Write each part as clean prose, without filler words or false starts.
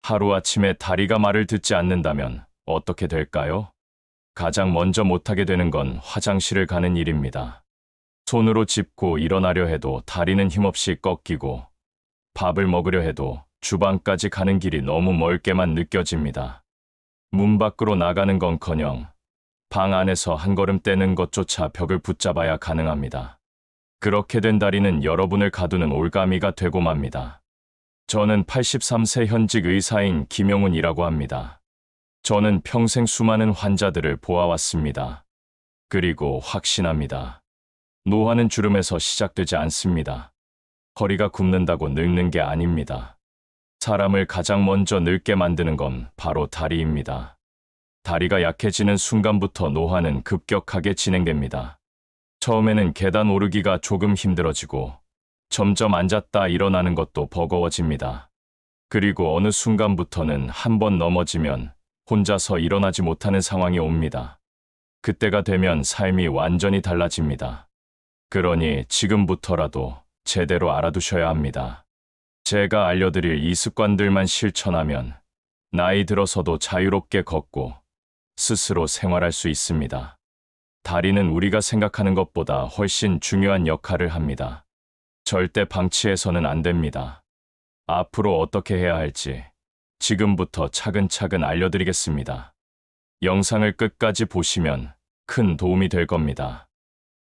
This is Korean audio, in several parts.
하루아침에 다리가 말을 듣지 않는다면 어떻게 될까요? 가장 먼저 못하게 되는 건 화장실을 가는 일입니다. 손으로 짚고 일어나려 해도 다리는 힘없이 꺾이고, 밥을 먹으려 해도 주방까지 가는 길이 너무 멀게만 느껴집니다. 문 밖으로 나가는 건커녕 방 안에서 한 걸음 떼는 것조차 벽을 붙잡아야 가능합니다. 그렇게 된 다리는 여러분을 가두는 올가미가 되고 맙니다. 저는 83세 현직 의사인 김용훈이라고 합니다. 저는 평생 수많은 환자들을 보아왔습니다. 그리고 확신합니다. 노화는 주름에서 시작되지 않습니다. 허리가 굽는다고 늙는 게 아닙니다. 사람을 가장 먼저 늙게 만드는 건 바로 다리입니다. 다리가 약해지는 순간부터 노화는 급격하게 진행됩니다. 처음에는 계단 오르기가 조금 힘들어지고 점점 앉았다 일어나는 것도 버거워집니다. 그리고 어느 순간부터는 한 번 넘어지면 혼자서 일어나지 못하는 상황이 옵니다. 그때가 되면 삶이 완전히 달라집니다. 그러니 지금부터라도 제대로 알아두셔야 합니다. 제가 알려드릴 이 습관들만 실천하면 나이 들어서도 자유롭게 걷고 스스로 생활할 수 있습니다. 다리는 우리가 생각하는 것보다 훨씬 중요한 역할을 합니다. 절대 방치해서는 안 됩니다. 앞으로 어떻게 해야 할지 지금부터 차근차근 알려드리겠습니다. 영상을 끝까지 보시면 큰 도움이 될 겁니다.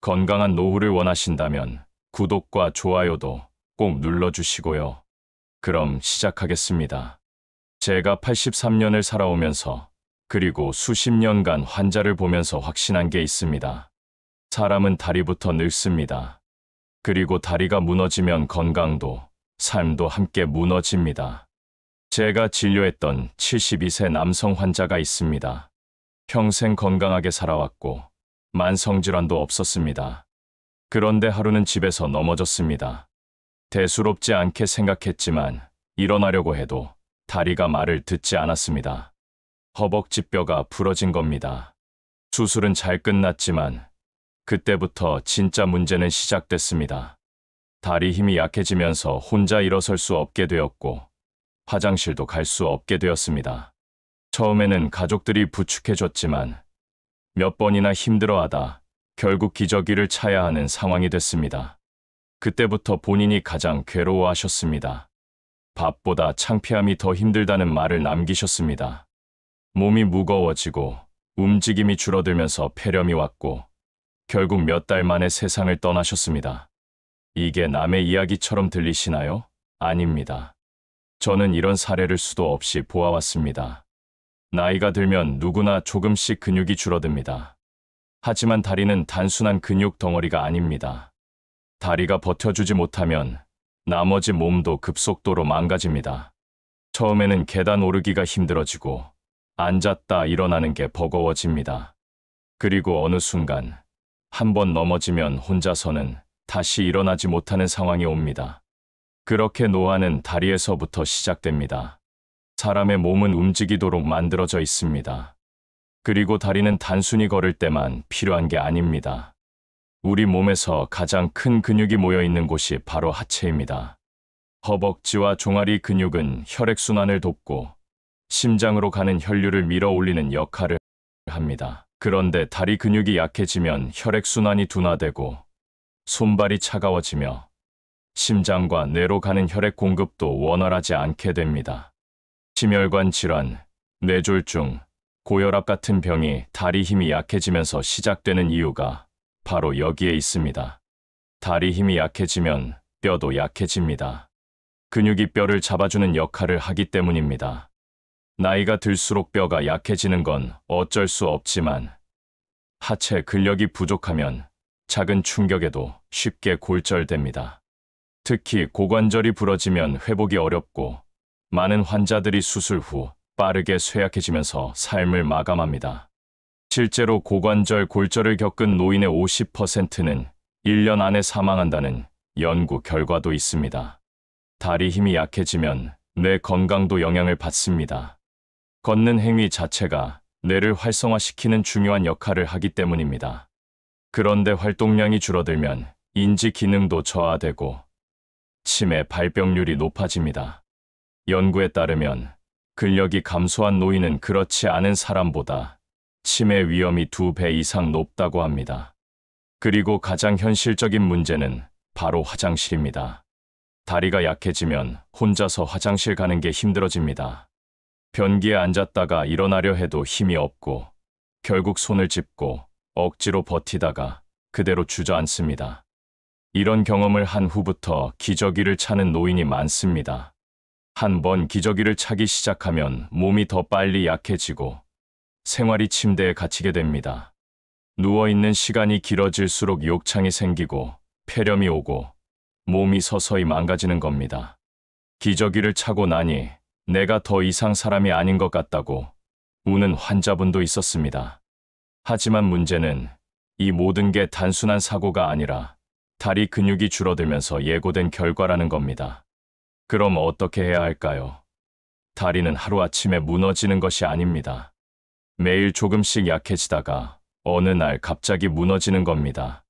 건강한 노후를 원하신다면 구독과 좋아요도 꼭 눌러주시고요. 그럼 시작하겠습니다. 제가 83년을 살아오면서 그리고 수십 년간 환자를 보면서 확신한 게 있습니다. 사람은 다리부터 늙습니다. 그리고 다리가 무너지면 건강도, 삶도 함께 무너집니다. 제가 진료했던 72세 남성 환자가 있습니다. 평생 건강하게 살아왔고 만성질환도 없었습니다. 그런데 하루는 집에서 넘어졌습니다. 대수롭지 않게 생각했지만 일어나려고 해도 다리가 말을 듣지 않았습니다. 허벅지 뼈가 부러진 겁니다. 수술은 잘 끝났지만 그때부터 진짜 문제는 시작됐습니다. 다리 힘이 약해지면서 혼자 일어설 수 없게 되었고 화장실도 갈 수 없게 되었습니다. 처음에는 가족들이 부축해줬지만 몇 번이나 힘들어하다 결국 기저귀를 차야 하는 상황이 됐습니다. 그때부터 본인이 가장 괴로워하셨습니다. 밥보다 창피함이 더 힘들다는 말을 남기셨습니다. 몸이 무거워지고 움직임이 줄어들면서 폐렴이 왔고 결국 몇 달 만에 세상을 떠나셨습니다. 이게 남의 이야기처럼 들리시나요? 아닙니다. 저는 이런 사례를 수도 없이 보아왔습니다. 나이가 들면 누구나 조금씩 근육이 줄어듭니다. 하지만 다리는 단순한 근육 덩어리가 아닙니다. 다리가 버텨주지 못하면 나머지 몸도 급속도로 망가집니다. 처음에는 계단 오르기가 힘들어지고 앉았다 일어나는 게 버거워집니다. 그리고 어느 순간 한 번 넘어지면 혼자서는 다시 일어나지 못하는 상황이 옵니다. 그렇게 노화는 다리에서부터 시작됩니다. 사람의 몸은 움직이도록 만들어져 있습니다. 그리고 다리는 단순히 걸을 때만 필요한 게 아닙니다. 우리 몸에서 가장 큰 근육이 모여 있는 곳이 바로 하체입니다. 허벅지와 종아리 근육은 혈액순환을 돕고 심장으로 가는 혈류를 밀어 올리는 역할을 합니다. 그런데 다리 근육이 약해지면 혈액순환이 둔화되고 손발이 차가워지며 심장과 뇌로 가는 혈액 공급도 원활하지 않게 됩니다. 심혈관 질환, 뇌졸중, 고혈압 같은 병이 다리 힘이 약해지면서 시작되는 이유가 바로 여기에 있습니다. 다리 힘이 약해지면 뼈도 약해집니다. 근육이 뼈를 잡아주는 역할을 하기 때문입니다. 나이가 들수록 뼈가 약해지는 건 어쩔 수 없지만 하체 근력이 부족하면 작은 충격에도 쉽게 골절됩니다. 특히 고관절이 부러지면 회복이 어렵고 많은 환자들이 수술 후 빠르게 쇠약해지면서 삶을 마감합니다. 실제로 고관절 골절을 겪은 노인의 50%는 1년 안에 사망한다는 연구 결과도 있습니다. 다리 힘이 약해지면 뇌 건강도 영향을 받습니다. 걷는 행위 자체가 뇌를 활성화시키는 중요한 역할을 하기 때문입니다. 그런데 활동량이 줄어들면 인지 기능도 저하되고 치매 발병률이 높아집니다. 연구에 따르면 근력이 감소한 노인은 그렇지 않은 사람보다 치매 위험이 2배 이상 높다고 합니다. 그리고 가장 현실적인 문제는 바로 화장실입니다. 다리가 약해지면 혼자서 화장실 가는 게 힘들어집니다. 변기에 앉았다가 일어나려 해도 힘이 없고 결국 손을 짚고 억지로 버티다가 그대로 주저앉습니다. 이런 경험을 한 후부터 기저귀를 차는 노인이 많습니다. 한 번 기저귀를 차기 시작하면 몸이 더 빨리 약해지고 생활이 침대에 갇히게 됩니다. 누워있는 시간이 길어질수록 욕창이 생기고 폐렴이 오고 몸이 서서히 망가지는 겁니다. 기저귀를 차고 나니 내가 더 이상 사람이 아닌 것 같다고 우는 환자분도 있었습니다. 하지만 문제는 이 모든 게 단순한 사고가 아니라 다리 근육이 줄어들면서 예고된 결과라는 겁니다. 그럼 어떻게 해야 할까요? 다리는 하루아침에 무너지는 것이 아닙니다. 매일 조금씩 약해지다가 어느 날 갑자기 무너지는 겁니다.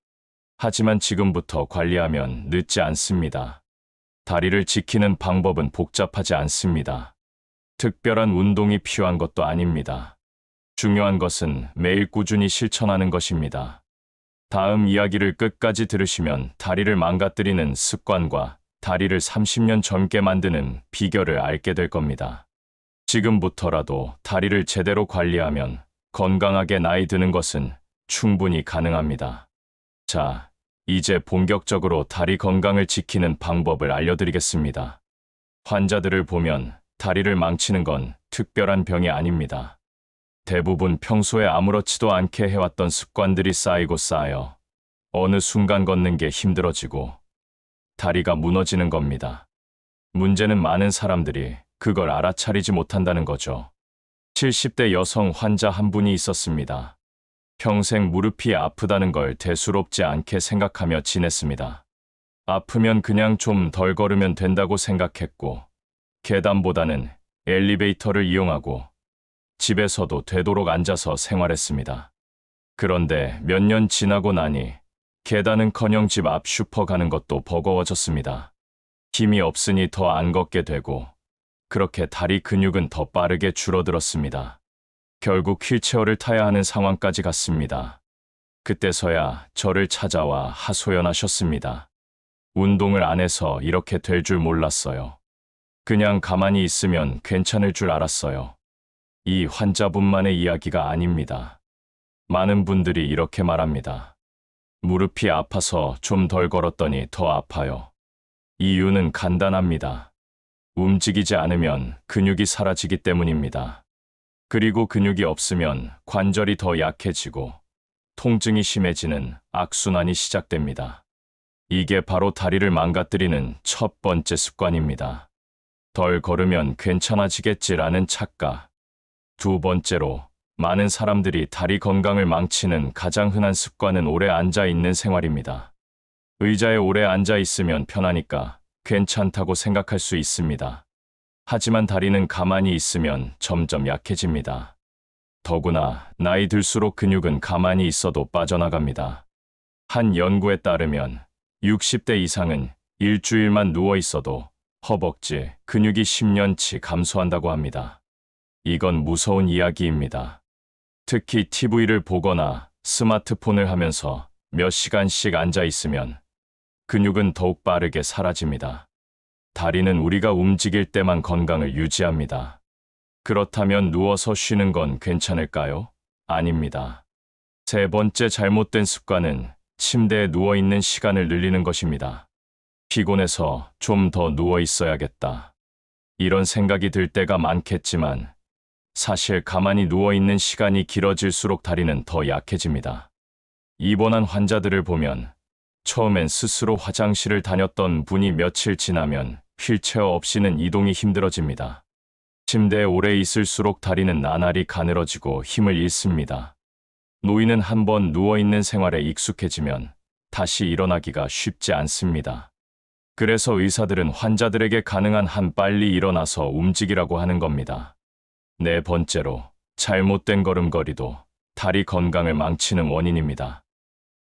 하지만 지금부터 관리하면 늦지 않습니다. 다리를 지키는 방법은 복잡하지 않습니다. 특별한 운동이 필요한 것도 아닙니다. 중요한 것은 매일 꾸준히 실천하는 것입니다. 다음 이야기를 끝까지 들으시면 다리를 망가뜨리는 습관과 다리를 30년 젊게 만드는 비결을 알게 될 겁니다. 지금부터라도 다리를 제대로 관리하면 건강하게 나이 드는 것은 충분히 가능합니다. 자, 이제 본격적으로 다리 건강을 지키는 방법을 알려드리겠습니다. 환자들을 보면 다리를 망치는 건 특별한 병이 아닙니다. 대부분 평소에 아무렇지도 않게 해왔던 습관들이 쌓이고 쌓여 어느 순간 걷는 게 힘들어지고 다리가 무너지는 겁니다. 문제는 많은 사람들이 그걸 알아차리지 못한다는 거죠. 70대 여성 환자 한 분이 있었습니다. 평생 무릎이 아프다는 걸 대수롭지 않게 생각하며 지냈습니다. 아프면 그냥 좀 덜 걸으면 된다고 생각했고, 계단보다는 엘리베이터를 이용하고 집에서도 되도록 앉아서 생활했습니다. 그런데 몇 년 지나고 나니 계단은커녕 집 앞 슈퍼 가는 것도 버거워졌습니다. 힘이 없으니 더 안 걷게 되고 그렇게 다리 근육은 더 빠르게 줄어들었습니다. 결국 휠체어를 타야 하는 상황까지 갔습니다. 그때서야 저를 찾아와 하소연하셨습니다. 운동을 안 해서 이렇게 될 줄 몰랐어요. 그냥 가만히 있으면 괜찮을 줄 알았어요. 이 환자분만의 이야기가 아닙니다. 많은 분들이 이렇게 말합니다. 무릎이 아파서 좀 덜 걸었더니 더 아파요. 이유는 간단합니다. 움직이지 않으면 근육이 사라지기 때문입니다. 그리고 근육이 없으면 관절이 더 약해지고 통증이 심해지는 악순환이 시작됩니다. 이게 바로 다리를 망가뜨리는 첫 번째 습관입니다. 덜 걸으면 괜찮아지겠지라는 착각. 두 번째로, 많은 사람들이 다리 건강을 망치는 가장 흔한 습관은 오래 앉아 있는 생활입니다. 의자에 오래 앉아 있으면 편하니까 괜찮다고 생각할 수 있습니다. 하지만 다리는 가만히 있으면 점점 약해집니다. 더구나 나이 들수록 근육은 가만히 있어도 빠져나갑니다. 한 연구에 따르면 60대 이상은 일주일만 누워 있어도 허벅지 근육이 10년치 감소한다고 합니다. 이건 무서운 이야기입니다. 특히 TV를 보거나 스마트폰을 하면서 몇 시간씩 앉아 있으면 근육은 더욱 빠르게 사라집니다. 다리는 우리가 움직일 때만 건강을 유지합니다. 그렇다면 누워서 쉬는 건 괜찮을까요? 아닙니다. 세 번째 잘못된 습관은 침대에 누워있는 시간을 늘리는 것입니다. 피곤해서 좀 더 누워 있어야겠다. 이런 생각이 들 때가 많겠지만 사실 가만히 누워있는 시간이 길어질수록 다리는 더 약해집니다. 입원한 환자들을 보면 처음엔 스스로 화장실을 다녔던 분이 며칠 지나면 휠체어 없이는 이동이 힘들어집니다. 침대에 오래 있을수록 다리는 나날이 가늘어지고 힘을 잃습니다. 노인은 한번 누워있는 생활에 익숙해지면 다시 일어나기가 쉽지 않습니다. 그래서 의사들은 환자들에게 가능한 한 빨리 일어나서 움직이라고 하는 겁니다. 네 번째로, 잘못된 걸음걸이도 다리 건강을 망치는 원인입니다.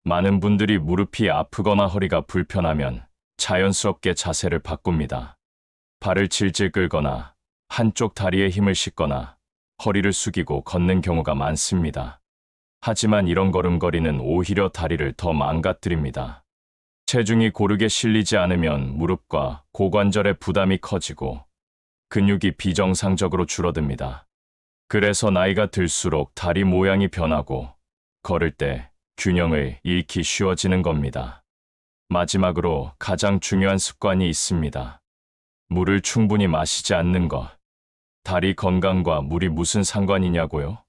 많은 분들이 무릎이 아프거나 허리가 불편하면 자연스럽게 자세를 바꿉니다. 발을 질질 끌거나 한쪽 다리에 힘을 싣거나 허리를 숙이고 걷는 경우가 많습니다. 하지만 이런 걸음걸이는 오히려 다리를 더 망가뜨립니다. 체중이 고르게 실리지 않으면 무릎과 고관절의 부담이 커지고 근육이 비정상적으로 줄어듭니다. 그래서 나이가 들수록 다리 모양이 변하고 걸을 때 균형을 잃기 쉬워지는 겁니다. 마지막으로 가장 중요한 습관이 있습니다. 물을 충분히 마시지 않는 것. 다리 건강과 물이 무슨 상관이냐고요?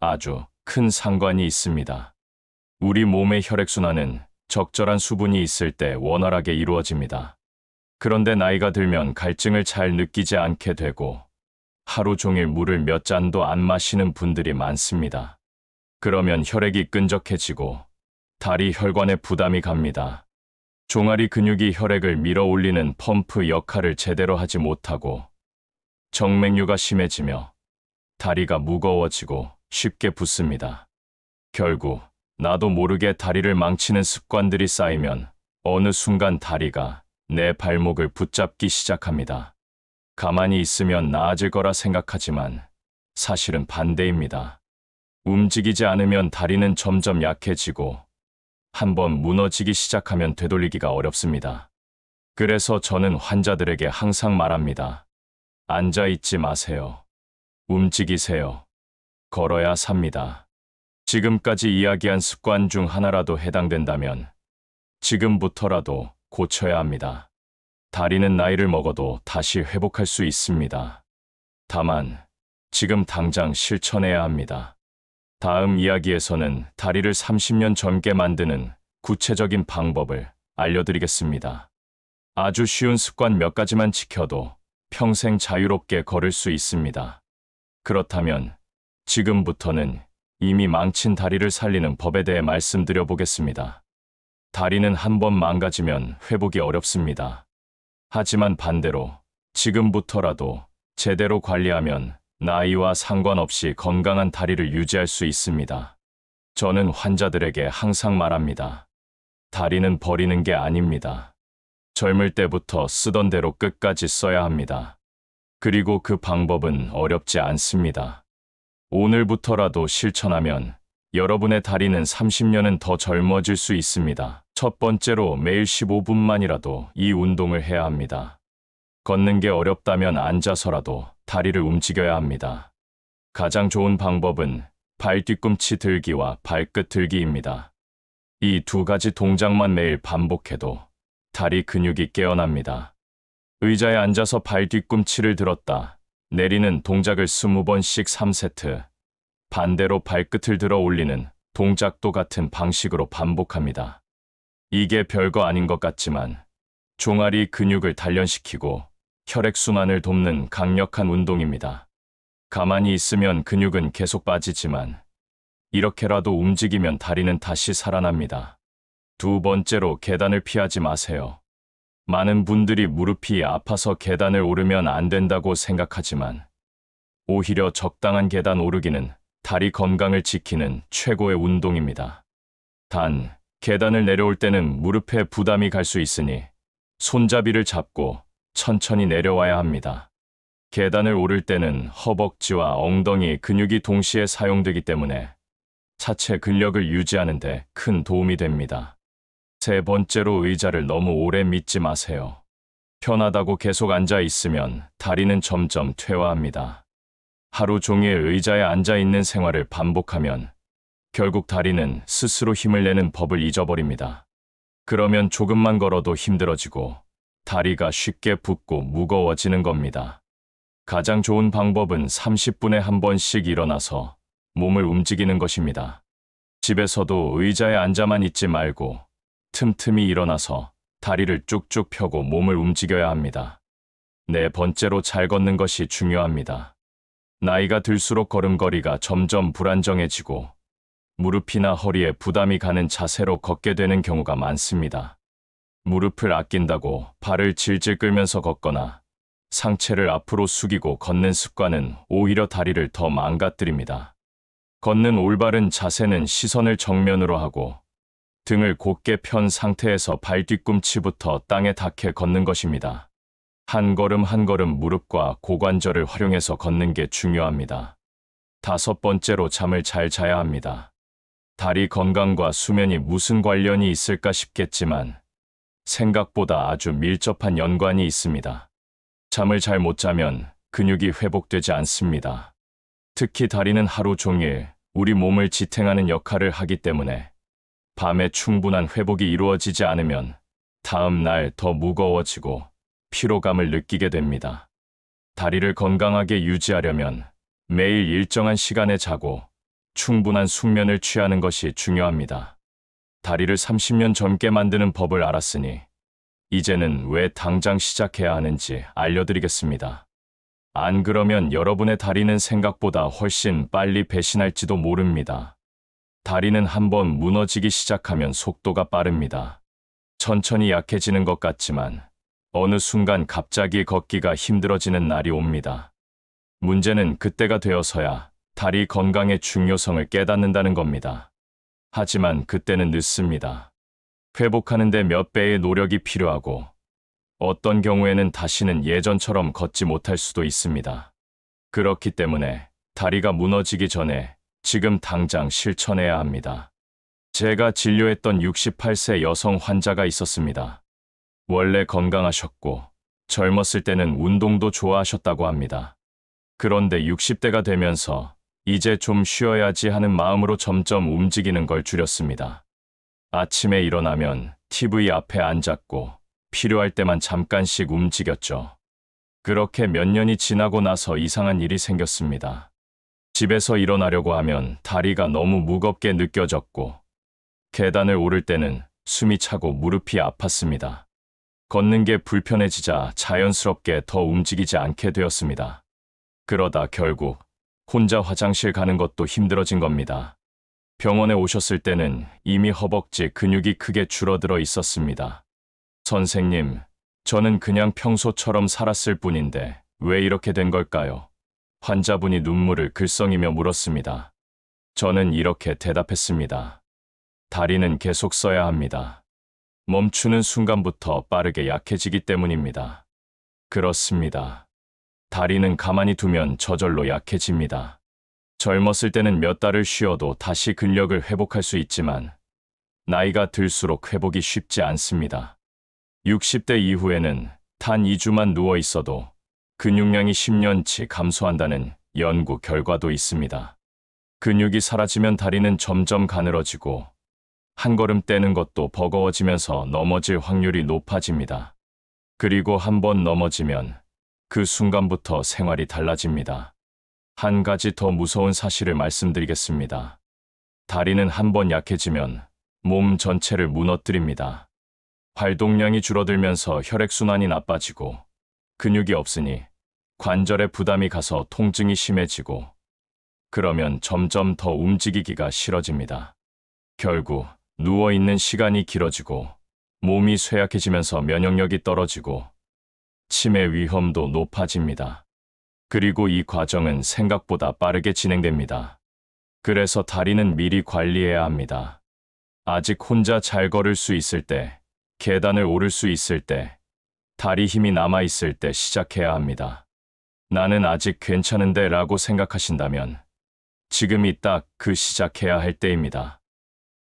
아주 큰 상관이 있습니다. 우리 몸의 혈액순환은 적절한 수분이 있을 때 원활하게 이루어집니다. 그런데 나이가 들면 갈증을 잘 느끼지 않게 되고 하루 종일 물을 몇 잔도 안 마시는 분들이 많습니다. 그러면 혈액이 끈적해지고 다리 혈관에 부담이 갑니다. 종아리 근육이 혈액을 밀어 올리는 펌프 역할을 제대로 하지 못하고 정맥류가 심해지며 다리가 무거워지고 쉽게 붓습니다. 결국 나도 모르게 다리를 망치는 습관들이 쌓이면 어느 순간 다리가 내 발목을 붙잡기 시작합니다. 가만히 있으면 나아질 거라 생각하지만 사실은 반대입니다. 움직이지 않으면 다리는 점점 약해지고 한번 무너지기 시작하면 되돌리기가 어렵습니다. 그래서 저는 환자들에게 항상 말합니다. 앉아 있지 마세요. 움직이세요. 걸어야 삽니다. 지금까지 이야기한 습관 중 하나라도 해당된다면 지금부터라도 고쳐야 합니다. 다리는 나이를 먹어도 다시 회복할 수 있습니다. 다만 지금 당장 실천해야 합니다. 다음 이야기에서는 다리를 30년 젊게 만드는 구체적인 방법을 알려드리겠습니다. 아주 쉬운 습관 몇 가지만 지켜도 평생 자유롭게 걸을 수 있습니다. 그렇다면 지금부터는 이미 망친 다리를 살리는 법에 대해 말씀드려 보겠습니다. 다리는 한번 망가지면 회복이 어렵습니다. 하지만 반대로 지금부터라도 제대로 관리하면 나이와 상관없이 건강한 다리를 유지할 수 있습니다. 저는 환자들에게 항상 말합니다. 다리는 버리는 게 아닙니다. 젊을 때부터 쓰던 대로 끝까지 써야 합니다. 그리고 그 방법은 어렵지 않습니다. 오늘부터라도 실천하면 여러분의 다리는 30년은 더 젊어질 수 있습니다. 첫 번째로 매일 15분만이라도 이 운동을 해야 합니다. 걷는 게 어렵다면 앉아서라도 다리를 움직여야 합니다. 가장 좋은 방법은 발 뒤꿈치 들기와 발끝 들기입니다. 이 두 가지 동작만 매일 반복해도 다리 근육이 깨어납니다. 의자에 앉아서 발 뒤꿈치를 들었다 내리는 동작을 20번씩 3세트, 반대로 발끝을 들어 올리는 동작도 같은 방식으로 반복합니다. 이게 별거 아닌 것 같지만 종아리 근육을 단련시키고 혈액순환을 돕는 강력한 운동입니다. 가만히 있으면 근육은 계속 빠지지만 이렇게라도 움직이면 다리는 다시 살아납니다. 두 번째로 계단을 피하지 마세요. 많은 분들이 무릎이 아파서 계단을 오르면 안 된다고 생각하지만 오히려 적당한 계단 오르기는 다리 건강을 지키는 최고의 운동입니다. 단, 계단을 내려올 때는 무릎에 부담이 갈 수 있으니 손잡이를 잡고 천천히 내려와야 합니다. 계단을 오를 때는 허벅지와 엉덩이 근육이 동시에 사용되기 때문에 차체 근력을 유지하는 데 큰 도움이 됩니다. 세 번째로 의자를 너무 오래 믿지 마세요. 편하다고 계속 앉아 있으면 다리는 점점 퇴화합니다. 하루 종일 의자에 앉아 있는 생활을 반복하면 결국 다리는 스스로 힘을 내는 법을 잊어버립니다. 그러면 조금만 걸어도 힘들어지고 다리가 쉽게 붓고 무거워지는 겁니다. 가장 좋은 방법은 30분에 한 번씩 일어나서 몸을 움직이는 것입니다. 집에서도 의자에 앉아만 있지 말고 틈틈이 일어나서 다리를 쭉쭉 펴고 몸을 움직여야 합니다. 네 번째로 잘 걷는 것이 중요합니다. 나이가 들수록 걸음걸이가 점점 불안정해지고 무릎이나 허리에 부담이 가는 자세로 걷게 되는 경우가 많습니다. 무릎을 아낀다고 발을 질질 끌면서 걷거나 상체를 앞으로 숙이고 걷는 습관은 오히려 다리를 더 망가뜨립니다. 걷는 올바른 자세는 시선을 정면으로 하고 등을 곧게 편 상태에서 발 뒤꿈치부터 땅에 닿게 걷는 것입니다. 한 걸음 한 걸음 무릎과 고관절을 활용해서 걷는 게 중요합니다. 5번째로 잠을 잘 자야 합니다. 다리 건강과 수면이 무슨 관련이 있을까 싶겠지만 생각보다 아주 밀접한 연관이 있습니다. 잠을 잘 못 자면 근육이 회복되지 않습니다. 특히 다리는 하루 종일 우리 몸을 지탱하는 역할을 하기 때문에 밤에 충분한 회복이 이루어지지 않으면 다음 날 더 무거워지고 피로감을 느끼게 됩니다. 다리를 건강하게 유지하려면 매일 일정한 시간에 자고 충분한 숙면을 취하는 것이 중요합니다. 다리를 30년 젊게 만드는 법을 알았으니 이제는 왜 당장 시작해야 하는지 알려드리겠습니다. 안 그러면 여러분의 다리는 생각보다 훨씬 빨리 배신할지도 모릅니다. 다리는 한번 무너지기 시작하면 속도가 빠릅니다. 천천히 약해지는 것 같지만 어느 순간 갑자기 걷기가 힘들어지는 날이 옵니다. 문제는 그때가 되어서야 다리 건강의 중요성을 깨닫는다는 겁니다. 하지만 그때는 늦습니다. 회복하는데 몇 배의 노력이 필요하고 어떤 경우에는 다시는 예전처럼 걷지 못할 수도 있습니다. 그렇기 때문에 다리가 무너지기 전에 지금 당장 실천해야 합니다. 제가 진료했던 68세 여성 환자가 있었습니다. 원래 건강하셨고 젊었을 때는 운동도 좋아하셨다고 합니다. 그런데 60대가 되면서 이제 좀 쉬어야지 하는 마음으로 점점 움직이는 걸 줄였습니다. 아침에 일어나면 TV 앞에 앉았고 필요할 때만 잠깐씩 움직였죠. 그렇게 몇 년이 지나고 나서 이상한 일이 생겼습니다. 집에서 일어나려고 하면 다리가 너무 무겁게 느껴졌고 계단을 오를 때는 숨이 차고 무릎이 아팠습니다. 걷는 게 불편해지자 자연스럽게 더 움직이지 않게 되었습니다. 그러다 결국 혼자 화장실 가는 것도 힘들어진 겁니다. 병원에 오셨을 때는 이미 허벅지 근육이 크게 줄어들어 있었습니다. 선생님, 저는 그냥 평소처럼 살았을 뿐인데 왜 이렇게 된 걸까요? 환자분이 눈물을 글썽이며 물었습니다. 저는 이렇게 대답했습니다. 다리는 계속 써야 합니다. 멈추는 순간부터 빠르게 약해지기 때문입니다. 그렇습니다. 다리는 가만히 두면 저절로 약해집니다. 젊었을 때는 몇 달을 쉬어도 다시 근력을 회복할 수 있지만 나이가 들수록 회복이 쉽지 않습니다. 60대 이후에는 단 2주만 누워 있어도 근육량이 10년치 감소한다는 연구 결과도 있습니다. 근육이 사라지면 다리는 점점 가늘어지고 한 걸음 떼는 것도 버거워지면서 넘어질 확률이 높아집니다. 그리고 한 번 넘어지면 그 순간부터 생활이 달라집니다. 한 가지 더 무서운 사실을 말씀드리겠습니다. 다리는 한 번 약해지면 몸 전체를 무너뜨립니다. 활동량이 줄어들면서 혈액순환이 나빠지고 근육이 없으니 관절에 부담이 가서 통증이 심해지고 그러면 점점 더 움직이기가 싫어집니다. 결국 누워있는 시간이 길어지고 몸이 쇠약해지면서 면역력이 떨어지고 치매 위험도 높아집니다. 그리고 이 과정은 생각보다 빠르게 진행됩니다. 그래서 다리는 미리 관리해야 합니다. 아직 혼자 잘 걸을 수 있을 때, 계단을 오를 수 있을 때, 다리 힘이 남아있을 때 시작해야 합니다. 나는 아직 괜찮은데 라고 생각하신다면 지금이 딱 그 시작해야 할 때입니다.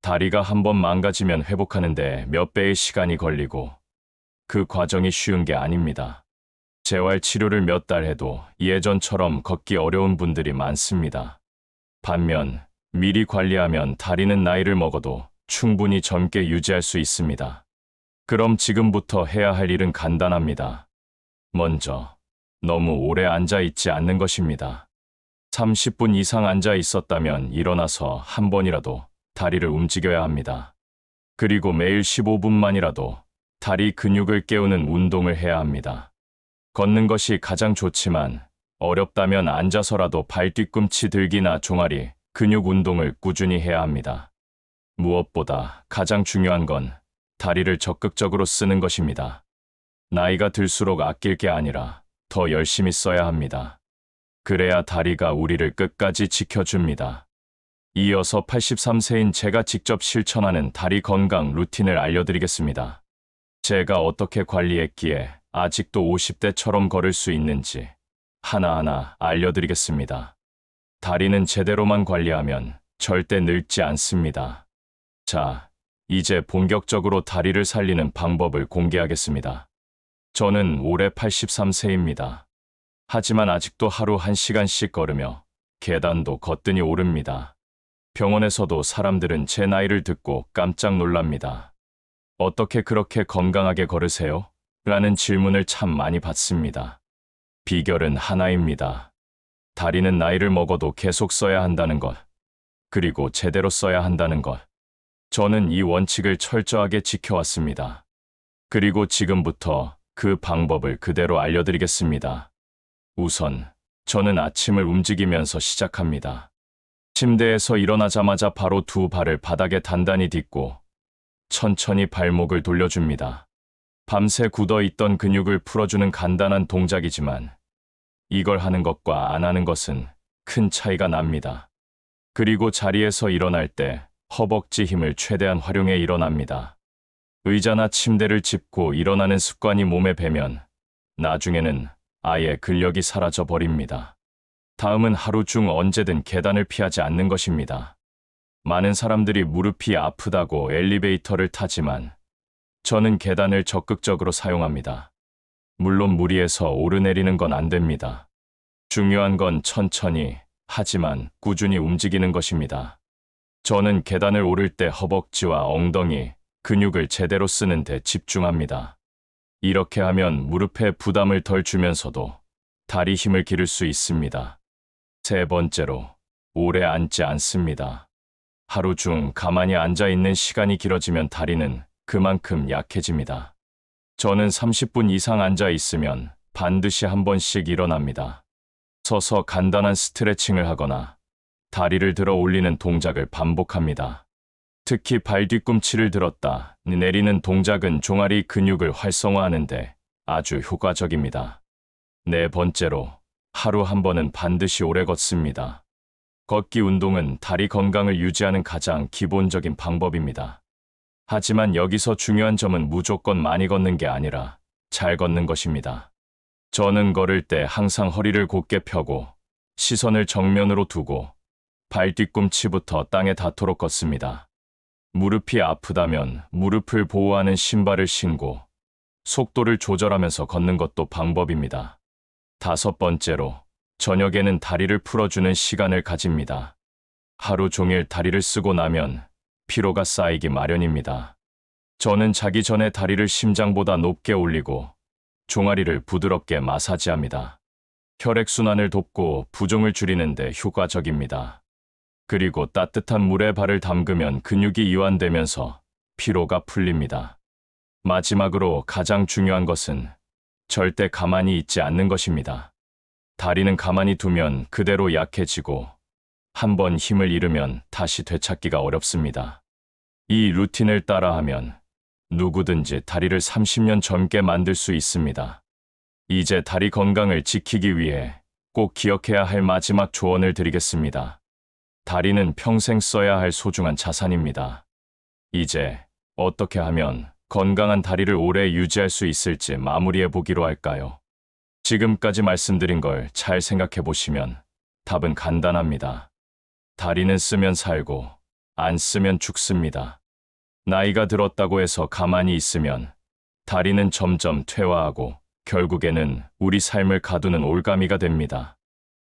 다리가 한번 망가지면 회복하는데 몇 배의 시간이 걸리고 그 과정이 쉬운 게 아닙니다. 재활 치료를 몇 달 해도 예전처럼 걷기 어려운 분들이 많습니다. 반면 미리 관리하면 다리는 나이를 먹어도 충분히 젊게 유지할 수 있습니다. 그럼 지금부터 해야 할 일은 간단합니다. 먼저 너무 오래 앉아 있지 않는 것입니다. 30분 이상 앉아 있었다면 일어나서 한 번이라도 다리를 움직여야 합니다. 그리고 매일 15분만이라도 다리 근육을 깨우는 운동을 해야 합니다. 걷는 것이 가장 좋지만 어렵다면 앉아서라도 발 뒤꿈치 들기나 종아리, 근육 운동을 꾸준히 해야 합니다. 무엇보다 가장 중요한 건 다리를 적극적으로 쓰는 것입니다. 나이가 들수록 아낄 게 아니라 더 열심히 써야 합니다. 그래야 다리가 우리를 끝까지 지켜줍니다. 이어서 83세인 제가 직접 실천하는 다리 건강 루틴을 알려드리겠습니다. 제가 어떻게 관리했기에 아직도 50대처럼 걸을 수 있는지 하나하나 알려드리겠습니다. 다리는 제대로만 관리하면 절대 늙지 않습니다. 자, 이제 본격적으로 다리를 살리는 방법을 공개하겠습니다. 저는 올해 83세입니다. 하지만 아직도 하루 1시간씩 걸으며 계단도 거뜬히 오릅니다. 병원에서도 사람들은 제 나이를 듣고 깜짝 놀랍니다. 어떻게 그렇게 건강하게 걸으세요? 라는 질문을 참 많이 받습니다. 비결은 하나입니다. 다리는 나이를 먹어도 계속 써야 한다는 것, 그리고 제대로 써야 한다는 것. 저는 이 원칙을 철저하게 지켜왔습니다. 그리고 지금부터 그 방법을 그대로 알려드리겠습니다. 우선, 저는 아침을 움직이면서 시작합니다. 침대에서 일어나자마자 바로 두 발을 바닥에 단단히 딛고 천천히 발목을 돌려줍니다. 밤새 굳어있던 근육을 풀어주는 간단한 동작이지만 이걸 하는 것과 안 하는 것은 큰 차이가 납니다. 그리고 자리에서 일어날 때 허벅지 힘을 최대한 활용해 일어납니다. 의자나 침대를 짚고 일어나는 습관이 몸에 배면 나중에는 아예 근력이 사라져 버립니다. 다음은 하루 중 언제든 계단을 피하지 않는 것입니다. 많은 사람들이 무릎이 아프다고 엘리베이터를 타지만 저는 계단을 적극적으로 사용합니다. 물론 무리해서 오르내리는 건 안 됩니다. 중요한 건 천천히, 하지만 꾸준히 움직이는 것입니다. 저는 계단을 오를 때 허벅지와 엉덩이, 근육을 제대로 쓰는 데 집중합니다. 이렇게 하면 무릎에 부담을 덜 주면서도 다리 힘을 기를 수 있습니다. 세 번째로, 오래 앉지 않습니다. 하루 중 가만히 앉아 있는 시간이 길어지면 다리는 그만큼 약해집니다. 저는 30분 이상 앉아 있으면 반드시 한 번씩 일어납니다. 서서 간단한 스트레칭을 하거나 다리를 들어 올리는 동작을 반복합니다. 특히 발 뒤꿈치를 들었다 내리는 동작은 종아리 근육을 활성화하는데 아주 효과적입니다. 네 번째로, 하루 한 번은 반드시 오래 걷습니다. 걷기 운동은 다리 건강을 유지하는 가장 기본적인 방법입니다. 하지만 여기서 중요한 점은 무조건 많이 걷는 게 아니라 잘 걷는 것입니다. 저는 걸을 때 항상 허리를 곧게 펴고 시선을 정면으로 두고 발 뒤꿈치부터 땅에 닿도록 걷습니다. 무릎이 아프다면 무릎을 보호하는 신발을 신고 속도를 조절하면서 걷는 것도 방법입니다. 다섯 번째로, 저녁에는 다리를 풀어주는 시간을 가집니다. 하루 종일 다리를 쓰고 나면 피로가 쌓이기 마련입니다. 저는 자기 전에 다리를 심장보다 높게 올리고 종아리를 부드럽게 마사지합니다. 혈액순환을 돕고 부종을 줄이는데 효과적입니다. 그리고 따뜻한 물에 발을 담그면 근육이 이완되면서 피로가 풀립니다. 마지막으로 가장 중요한 것은 절대 가만히 있지 않는 것입니다. 다리는 가만히 두면 그대로 약해지고 한번 힘을 잃으면 다시 되찾기가 어렵습니다. 이 루틴을 따라하면 누구든지 다리를 30년 젊게 만들 수 있습니다. 이제 다리 건강을 지키기 위해 꼭 기억해야 할 마지막 조언을 드리겠습니다. 다리는 평생 써야 할 소중한 자산입니다. 이제 어떻게 하면 건강한 다리를 오래 유지할 수 있을지 마무리해 보기로 할까요? 지금까지 말씀드린 걸 잘 생각해 보시면 답은 간단합니다. 다리는 쓰면 살고 안 쓰면 죽습니다. 나이가 들었다고 해서 가만히 있으면 다리는 점점 퇴화하고 결국에는 우리 삶을 가두는 올가미가 됩니다.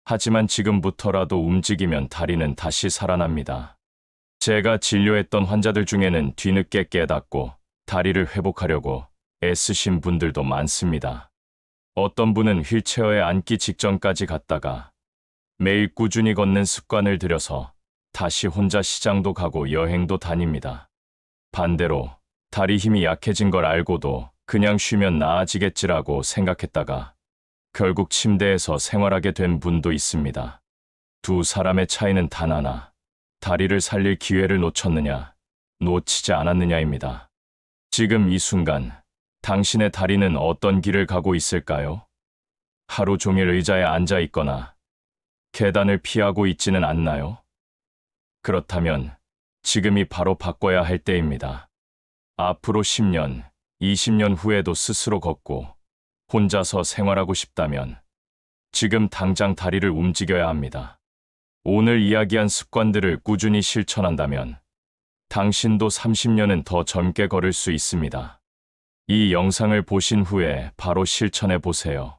하지만 지금부터라도 움직이면 다리는 다시 살아납니다. 제가 진료했던 환자들 중에는 뒤늦게 깨닫고 다리를 회복하려고 애쓰신 분들도 많습니다. 어떤 분은 휠체어에 앉기 직전까지 갔다가 매일 꾸준히 걷는 습관을 들여서 다시 혼자 시장도 가고 여행도 다닙니다. 반대로 다리 힘이 약해진 걸 알고도 그냥 쉬면 나아지겠지라고 생각했다가 결국 침대에서 생활하게 된 분도 있습니다. 두 사람의 차이는 단 하나, 다리를 살릴 기회를 놓쳤느냐, 놓치지 않았느냐입니다. 지금 이 순간, 당신의 다리는 어떤 길을 가고 있을까요? 하루 종일 의자에 앉아 있거나 계단을 피하고 있지는 않나요? 그렇다면 지금이 바로 바꿔야 할 때입니다. 앞으로 10년, 20년 후에도 스스로 걷고 혼자서 생활하고 싶다면 지금 당장 다리를 움직여야 합니다. 오늘 이야기한 습관들을 꾸준히 실천한다면 당신도 30년은 더 젊게 걸을 수 있습니다. 이 영상을 보신 후에 바로 실천해 보세요.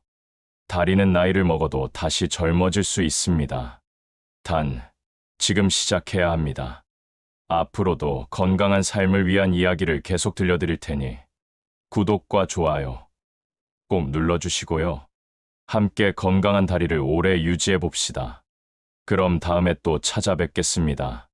다리는 나이를 먹어도 다시 젊어질 수 있습니다. 단, 지금 시작해야 합니다. 앞으로도 건강한 삶을 위한 이야기를 계속 들려드릴 테니 구독과 좋아요 꼭 눌러주시고요. 함께 건강한 다리를 오래 유지해 봅시다. 그럼 다음에 또 찾아뵙겠습니다.